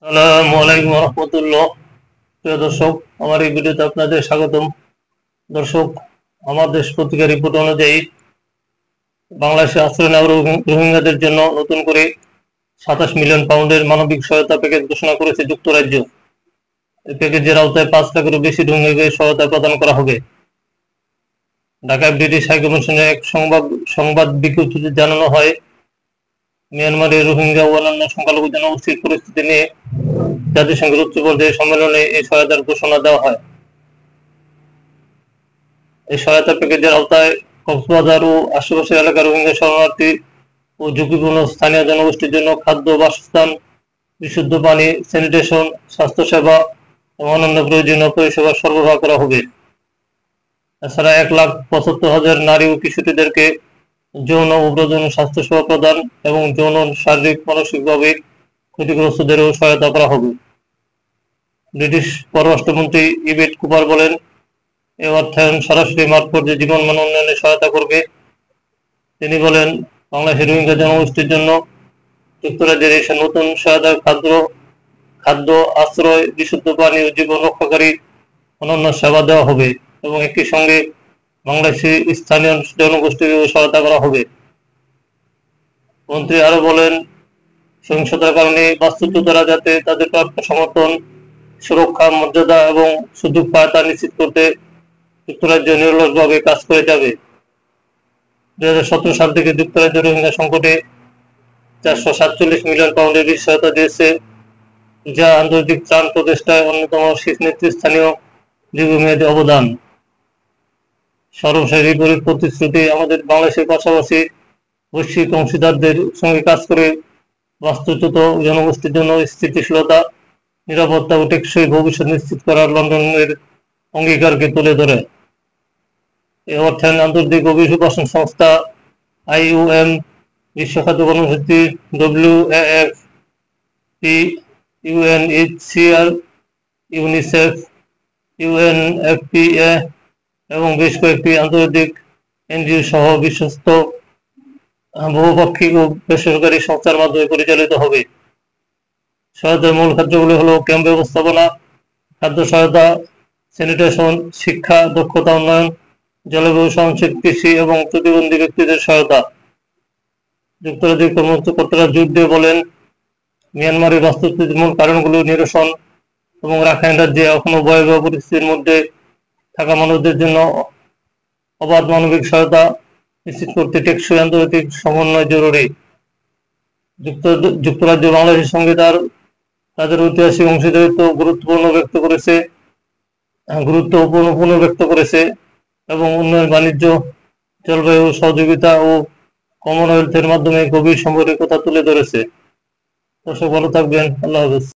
আসসালামু আলাইকুম রহমতুল্লাহ। প্রিয় দর্শক, আমার এই ভিডিওতে আপনাদের স্বাগতম। দর্শক, আমার দেশ পত্রিকার রিপোর্ট অনুযায়ী বাংলাদেশে আশ্রয় নেওয়া রোহিঙ্গাদের জন্য নতুন করে 27 মিলিয়ন পাউন্ডের মানবিক সহায়তা প্যাকেজ ঘোষণা করেছে যুক্তরাজ্য। এই প্যাকেজের আওতায় 5 লাখেরও বেশি রোহিঙ্গাকে সহায়তা প্রদান করা হবে। ঢাকায় ব্রিটিশ হাইকমিশনের এক সংবাদ বিজ্ঞপ্তিতে জানানো হয়, মিয়ানমারের রোহিঙ্গা ও অন্যান্য সংখ্যালঘু জনগোষ্ঠীর পরিস্থিতি নিয়ে জাতিসংঘের উচ্চ পর্যায়ের সম্মেলনে এই সহায়তার ঘোষণা দেওয়া হয়। এই সহায়তা প্যাকেজের আওতায় কক্সবাজার ও আশেপাশের এলাকার রোহিঙ্গা শরণার্থী ও ঝুঁকিপূর্ণ স্থানীয় জনগোষ্ঠীর জন্য খাদ্য, বাসস্থান, বিশুদ্ধ পানি, স্যানিটেশন, স্বাস্থ্যসেবা এবং অন্যান্য প্রয়োজনীয় পরিষেবা সরবরাহ করা হবে। এছাড়া 1,75,000 নারী ও কিশোরীদেরকে যৌন ও প্রজনন স্বাস্থ্যসেবা প্রদান এবং যৌন, শারীরিক, মানসিকভাবে ক্ষতিগ্রস্তদেরও সহায়তা করা হবে। ব্রিটিশ পররাষ্ট্রমন্ত্রী ইভেট কুপার বলেন, এই অর্থায়ন সরাসরি মাঠ পর্যায়ে জীবনমান উন্নয়নে সহায়তা করবে। তিনি বলেন, বাংলাদেশের রোহিঙ্গা জনগোষ্ঠীর জন্য যুক্তরাজ্যের এই নতুন সহায়তা খাদ্য, আশ্রয়, বিশুদ্ধ পানি ও জীবন রক্ষাকারী অন্যান্য সেবা দেওয়া হবে এবং একই সঙ্গে বাংলাদেশি স্থানীয় জনগোষ্ঠীকেও সহায়তা করা হবে। মন্ত্রী আরো বলেন, সহিংসতার কারণে বাস্তুচ্যুতরা যাতে তাদের প্রাপ্য সমর্থন, সুরক্ষা, মর্যাদা এবং সুযোগ পায় তা নিশ্চিত করতে যুক্তরাজ্য নিরলসভাবে কাজ করে যাবে। 2017 সাল থেকে যুক্তরাজ্য রোহিঙ্গা সংকটে 447 মিলিয়ন পাউন্ডের বেশি সহায়তা দিয়েছে, যা আন্তর্জাতিক ত্রাণ প্রচেষ্টায় অন্যতম শীর্ষ নেতৃস্থানীয় দীর্ঘমেয়াদী অবদান। সর্বশেষ বিপরীত প্রতিশ্রুতি আমাদের বাংলাদেশের পাশাপাশি বৈশ্বিক অংশীদারদের সঙ্গে কাজ করে বাস্তুচ্যুত জনগোষ্ঠীর জন্য স্থিতিশীলতা, নিরাপত্তা ও টেকসই ভবিষ্যৎ নিশ্চিত করার লন্ডনের অঙ্গীকারকে তুলে ধরে। এই অর্থায়ন আন্তর্জাতিক অভিবাসন সংস্থা IOM, বিশ্ব খাদ্য কর্মসূচি WFP, UNHCR, ইউনিসেফ, UNFPA এবং বেশ কয়েকটি আন্তর্জাতিক NGO সহ বিশ্বস্ত বহুপাক্ষিক ও বেসরকারি সংস্থার মাধ্যমে পরিচালিত হবে। সহায়তার মূল ক্ষেত্রগুলি হল ক্যাম্প ব্যবস্থাপনা, খাদ্য সহায়তা, স্যানিটেশন, শিক্ষা, দক্ষতা উন্নয়ন, জলবায়ু সহনশীল কৃষি এবং প্রতিবন্ধী ব্যক্তিদের সহায়তা। যুক্তরাজ্যের কর্মকর্তারা জোর দিয়ে বলেন, মিয়ানমারের বাস্তুচ্যুতির মূল কারণগুলো নিরসন এবং রাখাইন রাজ্যে এখনো ভয়াবহ পরিস্থিতির মধ্যে থাকা মানুষদের জন্য অবাধ মানবিক সহায়তা নিশ্চিত করতে টেকসই আন্তর্জাতিক সমন্বয় জরুরি। যুক্তরাজ্য বাংলাদেশের সঙ্গে তাদের ঐতিহাসিক অংশীদারিত্ব গুরুত্বপূর্ণ ব্যক্ত করেছে এবং উন্নয়ন, বাণিজ্য, জলবায়ু সহযোগিতা ও কমনওয়েলথের মাধ্যমে গভীর সম্পর্কের কথা তুলে ধরেছে। দর্শক, ভালো থাকবেন। আল্লাহ হাফেজ।